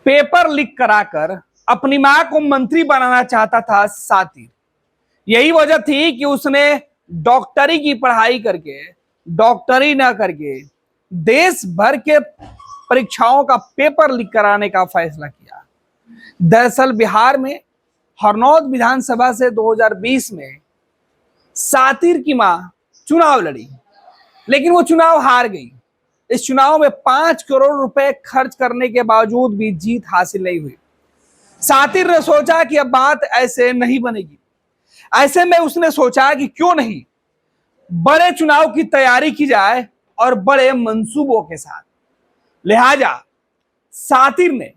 Paper leak कराकर अपनी मां को मंत्री बनाना चाहता था सातिर। यही वजह थी कि उसने डॉक्टरी की पढ़ाई करके डॉक्टरी ना करके देश भर के परीक्षाओं का पेपर लीक कराने का फैसला किया। दरअसल बिहार में हरनौत विधानसभा से 2020 में सातिर की मां चुनाव लड़ी, लेकिन वो चुनाव हार गई। इस चुनाव में 5 करोड़ रुपए खर्च करने के बावजूद भी जीत हासिल नहीं हुई। सातिर ने सोचा कि अब बात ऐसे नहीं बनेगी। ऐसे में उसने सोचा कि क्यों नहीं बड़े चुनाव की तैयारी की जाए और बड़े मंसूबों के साथ। लिहाजा सातिर ने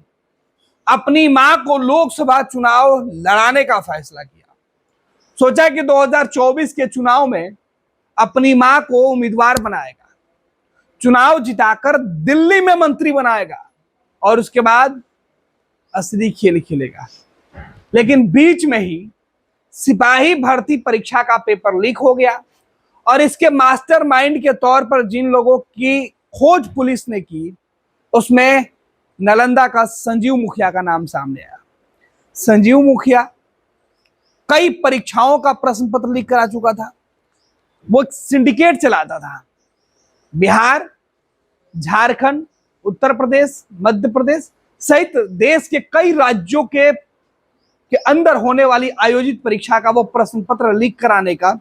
अपनी मां को लोकसभा चुनाव लड़ाने का फैसला किया। सोचा कि 2024 के चुनाव में अपनी मां को उम्मीदवार बनाएगा, चुनाव जिताकर दिल्ली में मंत्री बनाएगा और उसके बाद असली खेल खेलेगा। लेकिन बीच में ही सिपाही भर्ती परीक्षा का पेपर लीक हो गया और इसके मास्टरमाइंड के तौर पर जिन लोगों की खोज पुलिस ने की, उसमें नालंदा का संजीव मुखिया का नाम सामने आया। संजीव मुखिया कई परीक्षाओं का प्रश्न पत्र लीक करा चुका था। वो एक सिंडिकेट चलाता था। बिहार, झारखंड, उत्तर प्रदेश, मध्य प्रदेश सहित देश के कई राज्यों के अंदर होने वाली आयोजित परीक्षा का वो प्रश्न पत्र लीक कराने का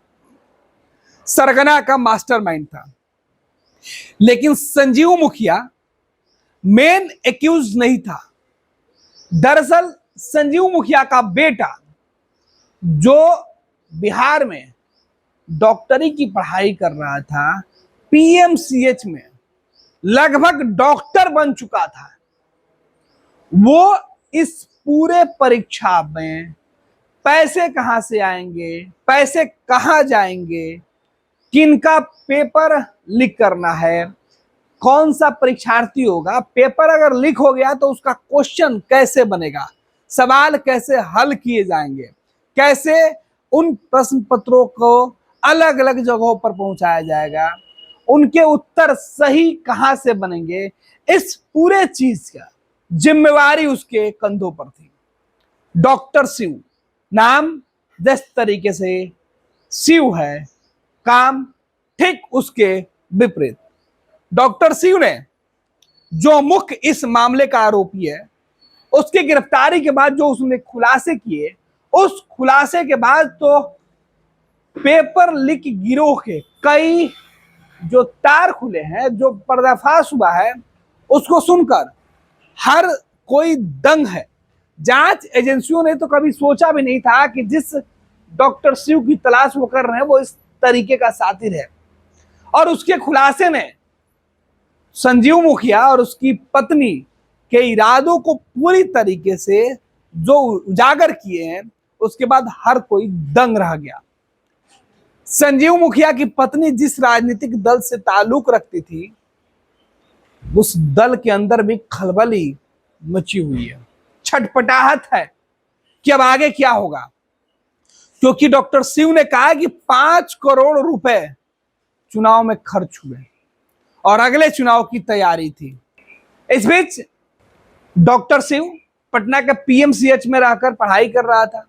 सरगना का मास्टरमाइंड था। लेकिन संजीव मुखिया मेन एक्यूज नहीं था। दरअसल संजीव मुखिया का बेटा, जो बिहार में डॉक्टरी की पढ़ाई कर रहा था, पीएमसीएच में लगभग डॉक्टर बन चुका था, वो इस पूरे परीक्षा में पैसे कहां से आएंगे, पैसे कहां जाएंगे, किनका पेपर लीक करना है, कौन सा परीक्षार्थी होगा, पेपर अगर लीक हो गया तो उसका क्वेश्चन कैसे बनेगा, सवाल कैसे हल किए जाएंगे, कैसे उन प्रश्न पत्रों को अलग अलग जगहों पर पहुंचाया जाएगा, उनके उत्तर सही कहां से बनेंगे, इस पूरे चीज का जिम्मेवारी उसके कंधों पर थी। डॉक्टर शिव नाम जिस तरीके से शिव है, काम ठीक उसके विपरीत। डॉक्टर शिव ने, जो मुख्य इस मामले का आरोपी है, उसकी गिरफ्तारी के बाद जो उसने खुलासे किए, उस खुलासे के बाद तो पेपर लीक गिरोह के कई जो तार खुले हैं, जो पर्दाफाश हुआ है, उसको सुनकर हर कोई दंग है। जांच एजेंसियों ने तो कभी सोचा भी नहीं था कि जिस डॉक्टर शिव की तलाश वो कर रहे हैं वो इस तरीके का सातिर है। और उसके खुलासे ने संजीव मुखिया और उसकी पत्नी के इरादों को पूरी तरीके से जो उजागर किए हैं, उसके बाद हर कोई दंग रह गया। संजीव मुखिया की पत्नी जिस राजनीतिक दल से ताल्लुक रखती थी, उस दल के अंदर भी खलबली मची हुई है, छटपटाहट है कि अब आगे क्या होगा। क्योंकि डॉक्टर शिव ने कहा कि 5 करोड़ रुपए चुनाव में खर्च हुए और अगले चुनाव की तैयारी थी। इस बीच डॉक्टर शिव पटना के पीएमसीएच में रहकर पढ़ाई कर रहा था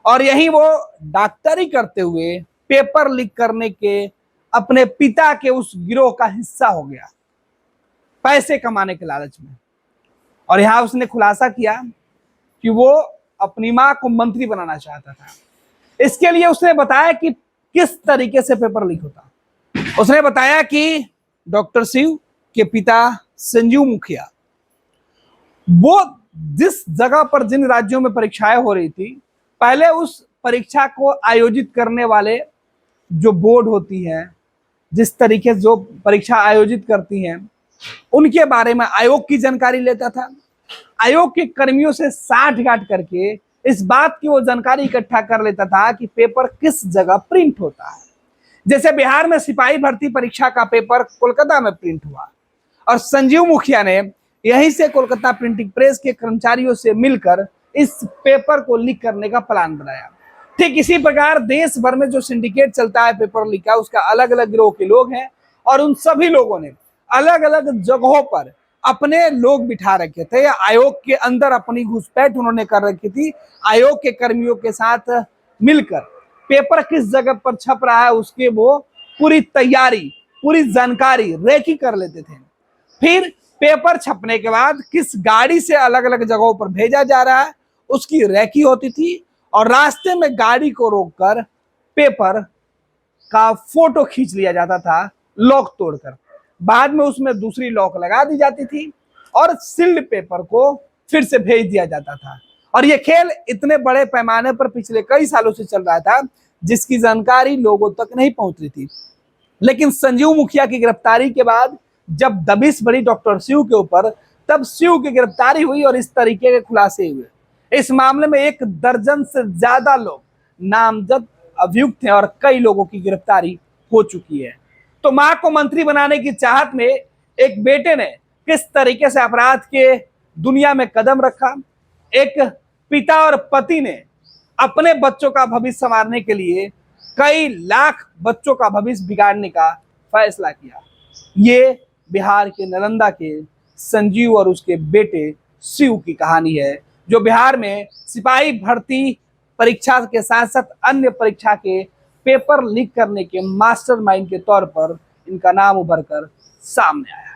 और यहीं वो डॉक्टरी करते हुए पेपर लीक करने के अपने पिता के उस गिरोह का हिस्सा हो गया, पैसे कमाने के लालच में। और यहां उसने खुलासा किया कि वो अपनी मां को मंत्री बनाना चाहता था। इसके लिए उसने बताया कि किस तरीके से पेपर लीक होता। उसने बताया कि डॉक्टर शिव के पिता संजीव मुखिया, वो जिस जगह पर जिन राज्यों में परीक्षाएं हो रही थी, पहले उस परीक्षा को आयोजित करने वाले जो बोर्ड होती है, जिस तरीके से जो परीक्षा आयोजित करती हैं, उनके बारे में आयोग की जानकारी लेता था। आयोग के कर्मियों से साठ-गांठ करके इस बात की वो जानकारी इकट्ठा कर लेता था कि पेपर किस जगह प्रिंट होता है। जैसे बिहार में सिपाही भर्ती परीक्षा का पेपर कोलकाता में प्रिंट हुआ और संजीव मुखिया ने यहीं से कोलकाता प्रिंटिंग प्रेस के कर्मचारियों से मिलकर इस पेपर को लीक करने का प्लान बनाया। ठीक इसी प्रकार देश भर में जो सिंडिकेट चलता है पेपर लीक का, उसका अलग अलग गिरोह के लोग हैं और उन सभी लोगों ने अलग अलग जगहों पर अपने लोग बिठा रखे थे, आयोग के अंदर अपनी घुसपैठ उन्होंने कर रखी थी। आयोग के कर्मियों के साथ मिलकर पेपर किस जगह पर छप रहा है उसके वो पूरी तैयारी, पूरी जानकारी रेकी कर लेते थे। फिर पेपर छपने के बाद किस गाड़ी से अलग अलग जगहों पर भेजा जा रहा है उसकी रेकी होती थी, और रास्ते में गाड़ी को रोककर पेपर का फोटो खींच लिया जाता था लॉक तोड़कर। बाद में उसमें दूसरी लॉक लगा दी जाती थी और सील्ड पेपर को फिर से भेज दिया जाता था। और ये खेल इतने बड़े पैमाने पर पिछले कई सालों से चल रहा था जिसकी जानकारी लोगों तक नहीं पहुंच रही थी। लेकिन संजीव मुखिया की गिरफ्तारी के बाद जब दबिश बढ़ी डॉक्टर शिव के ऊपर, तब शिव की गिरफ्तारी हुई और इस तरीके के खुलासे हुए। इस मामले में 1 दर्जन से ज्यादा लोग नामजद अभियुक्त हैं और कई लोगों की गिरफ्तारी हो चुकी है। तो मां को मंत्री बनाने की चाहत में एक बेटे ने किस तरीके से अपराध के दुनिया में कदम रखा, एक पिता और पति ने अपने बच्चों का भविष्य संवारने के लिए कई लाख बच्चों का भविष्य बिगाड़ने का फैसला किया। ये बिहार के नालंदा के संजीव और उसके बेटे शिव की कहानी है, जो बिहार में सिपाही भर्ती परीक्षा के साथ साथ अन्य परीक्षा के पेपर लीक करने के मास्टरमाइंड के तौर पर इनका नाम उभर कर सामने आया।